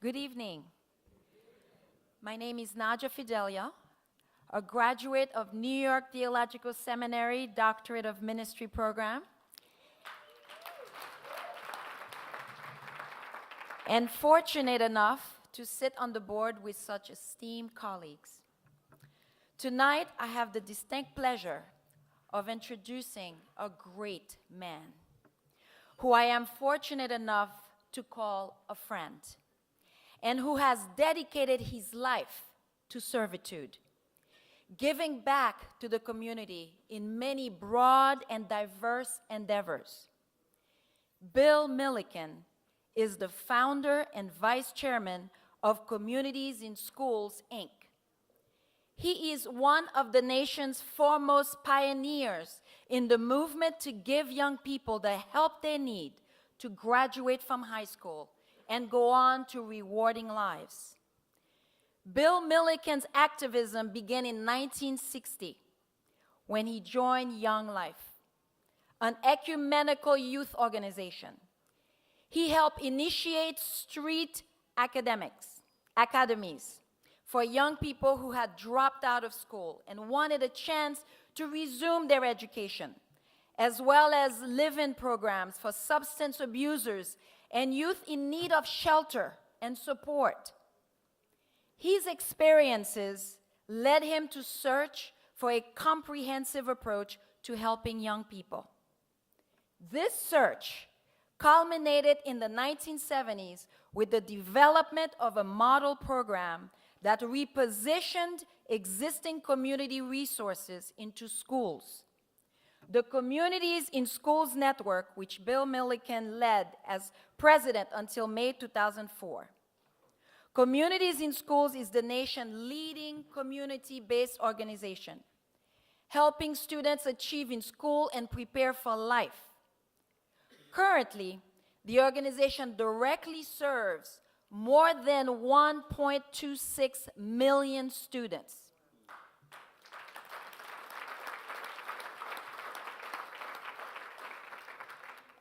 Good evening. My name is Nadia Fidelia, a graduate of New York Theological Seminary Doctorate of Ministry program, and fortunate enough to sit on the board with such esteemed colleagues. Tonight, I have the distinct pleasure of introducing a great man, who I am fortunate enough to call a friend, and who has dedicated his life to servitude, giving back to the community in many broad and diverse endeavors. Bill Milliken is the founder and vice chairman of Communities in Schools, Inc. He is one of the nation's foremost pioneers in the movement to give young people the help they need to graduate from high school and go on to rewarding lives. Bill Milliken's activism began in 1960 when he joined Young Life, an ecumenical youth organization. He helped initiate street academies for young people who had dropped out of school and wanted a chance to resume their education, as well as live-in programs for substance abusers and youth in need of shelter and support. His experiences led him to search for a comprehensive approach to helping young people. This search culminated in the 1970s with the development of a model program that repositioned existing community resources into schools. The Communities in Schools Network, which Bill Milliken led as president until May 2004. Communities in Schools is the nation's leading community-based organization, helping students achieve in school and prepare for life. Currently, the organization directly serves more than 1.26 million students.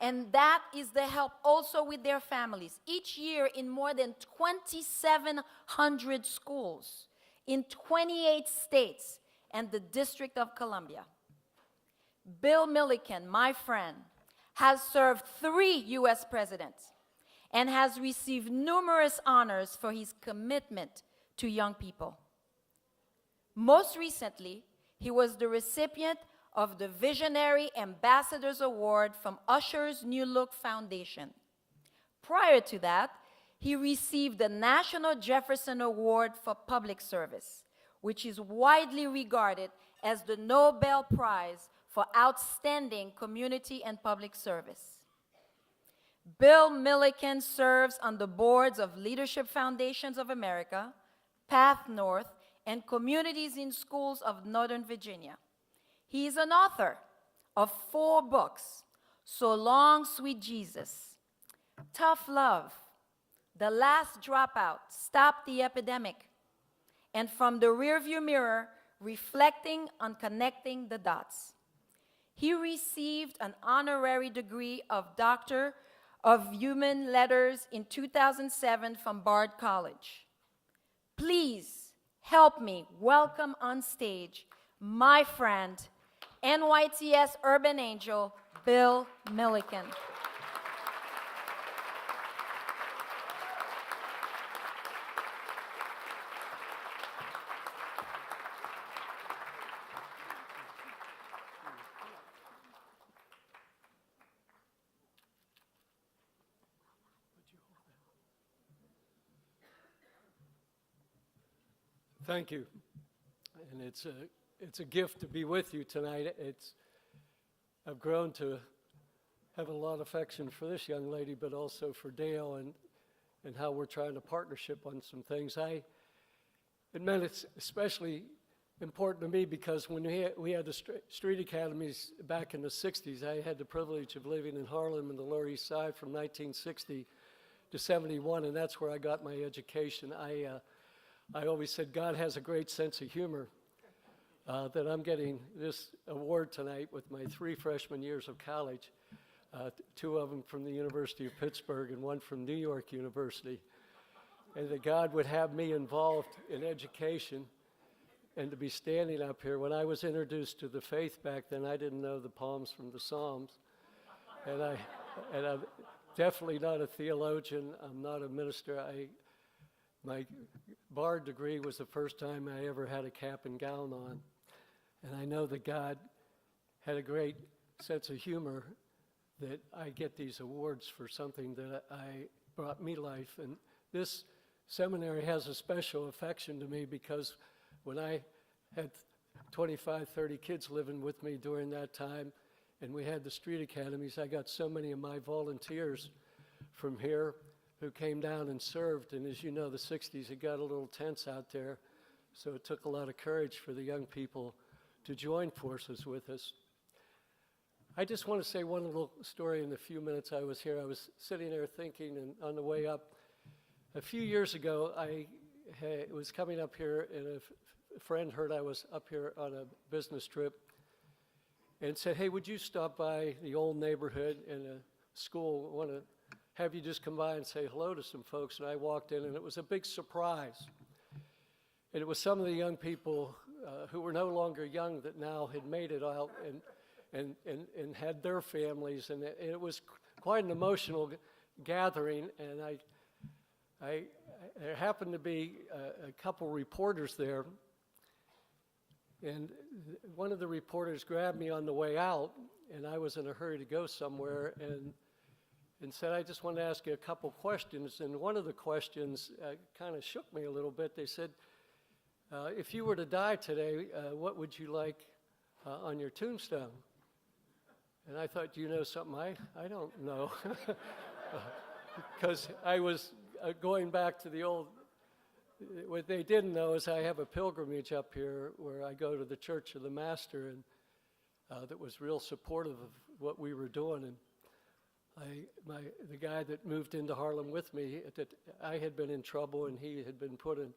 And that is the help also with their families. Each year in more than 2,700 schools in 28 states and the District of Columbia. Bill Milliken, my friend, has served 3 U.S. presidents and has received numerous honors for his commitment to young people. Most recently, he was the recipient of the Visionary Ambassadors Award from Usher's New Look Foundation. Prior to that, he received the National Jefferson Award for Public Service, which is widely regarded as the Nobel Prize for outstanding community and public service. Bill Milliken serves on the boards of Leadership Foundations of America, Path North, and Communities in Schools of Northern Virginia. He is an author of 4 books: So Long, Sweet Jesus, Tough Love, The Last Dropout, Stop the Epidemic, and From the Rearview Mirror, Reflecting on Connecting the Dots. He received an honorary degree of Doctor of Human Letters in 2007 from Bard College. Please help me welcome on stage my friend, NYTS Urban Angel, Bill Milliken. Thank you. And it's a gift to be with you tonight. I've grown to have a lot of affection for this young lady, but also for Dale and how we're trying to partnership on some things. I admit it's especially important to me because when we had the street academies back in the 60s, I had the privilege of living in Harlem and the Lower East Side from 1960 to 71, and that's where I got my education. I always said God has a great sense of humor. That I'm getting this award tonight with my 3 freshman years of college, 2 of them from the University of Pittsburgh and 1 from New York University. and that God would have me involved in education and to be standing up here. When I was introduced to the faith back then, I didn't know the poems from the Psalms. And I'm definitely not a theologian. I'm not a minister. My bar degree was the first time I ever had a cap and gown on. And I know that God had a great sense of humor that I get these awards for something that I brought me life. And this seminary has a special affection to me because when I had 25, 30 kids living with me during that time, and we had the street academies, I got so many of my volunteers from here who came down and served. And as you know, the 60s, it got a little tense out there. So it took a lot of courage for the young people to join forces with us. I just want to say one little story in the few minutes I was here. I was sitting there thinking, and on the way up, a few years ago, I was coming up here, and a friend heard I was up here on a business trip and said, hey, would you stop by the old neighborhood in a school? I want to have you just come by and say hello to some folks. And I walked in, and it was a big surprise. And it was some of the young people who were no longer young that now had made it out and had their families. And it was quite an emotional gathering. And there happened to be a couple reporters there. And one of the reporters grabbed me on the way out, and I was in a hurry to go somewhere, and said, I just want to ask you a couple questions. And one of the questions kind of shook me a little bit. They said, if you were to die today, what would you like on your tombstone? And I thought, do you know something I don't know? Because I was going back to the old. What they didn't know is I have a pilgrimage up here where I go to the Church of the Master, and that was real supportive of what we were doing. And the guy that moved into Harlem with me, I had been in trouble, and he had been put in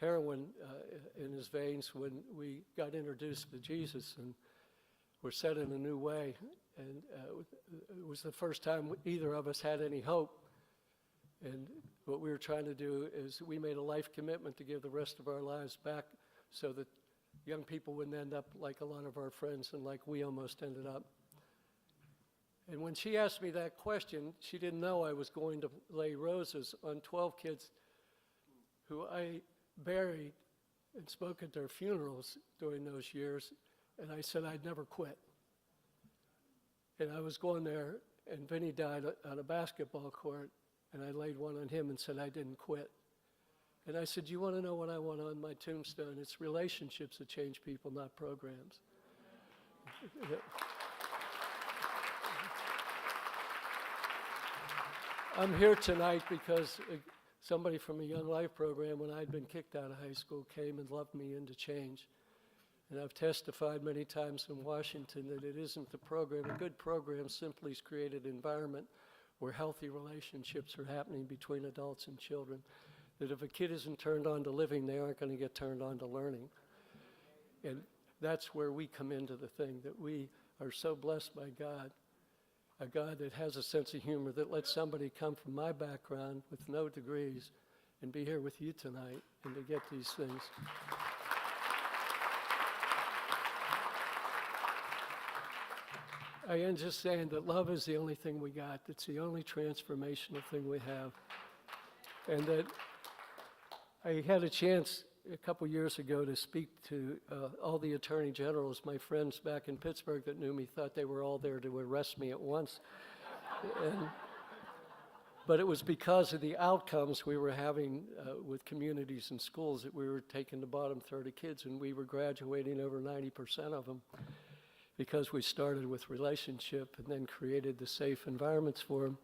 heroin in his veins when we got introduced to Jesus and were set in a new way. And it was the first time either of us had any hope. And what we were trying to do is we made a life commitment to give the rest of our lives back so that young people wouldn't end up like a lot of our friends and like we almost ended up. And when she asked me that question, she didn't know I was going to lay roses on 12 kids who I buried and spoke at their funerals during those years. And I said I'd never quit. And I was going there, and Vinny died on a basketball court. And I laid one on him and said I didn't quit. And I said, you want to know what I want on my tombstone? It's relationships that change people, not programs. I'm here tonight because somebody from a Young Life program, when I'd been kicked out of high school, came and loved me into change. And I've testified many times in Washington that it isn't the program. A good program simply has created an environment where healthy relationships are happening between adults and children, that if a kid isn't turned on to living, they aren't going to get turned on to learning. And that's where we come into the thing, that we are so blessed by God, a God that has a sense of humor, that lets somebody come from my background with no degrees and be here with you tonight and to get these things. I am just saying that love is the only thing we got. It's the only transformational thing we have. And that I had a chance a couple years ago to speak to all the attorney generals. My friends back in Pittsburgh that knew me thought they were all there to arrest me at once. But it was because of the outcomes we were having with communities and schools that we were taking the bottom third of kids, and we were graduating over 90% of them, because we started with relationship and then created the safe environments for them.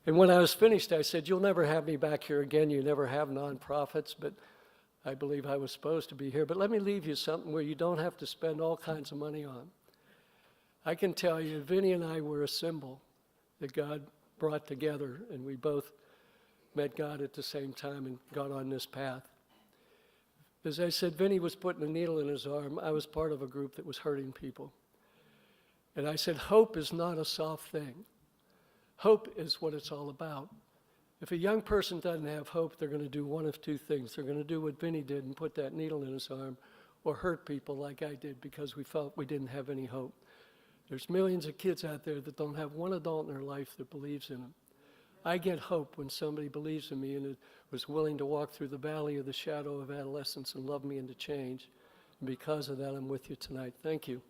And when I was finished, I said, you'll never have me back here again. You never have nonprofits, but I believe I was supposed to be here. But let me leave you something where you don't have to spend all kinds of money on. I can tell you, Vinny and I were a symbol that God brought together, and we both met God at the same time and got on this path. As I said, Vinny was putting a needle in his arm. I was part of a group that was hurting people. And I said, hope is not a soft thing. Hope is what it's all about. If a young person doesn't have hope, they're going to do one of two things. They're going to do what Vinny did and put that needle in his arm, or hurt people like I did because we felt we didn't have any hope. There's millions of kids out there that don't have one adult in their life that believes in them. I get hope when somebody believes in me and was willing to walk through the valley of the shadow of adolescence and love me into change. And because of that, I'm with you tonight. Thank you.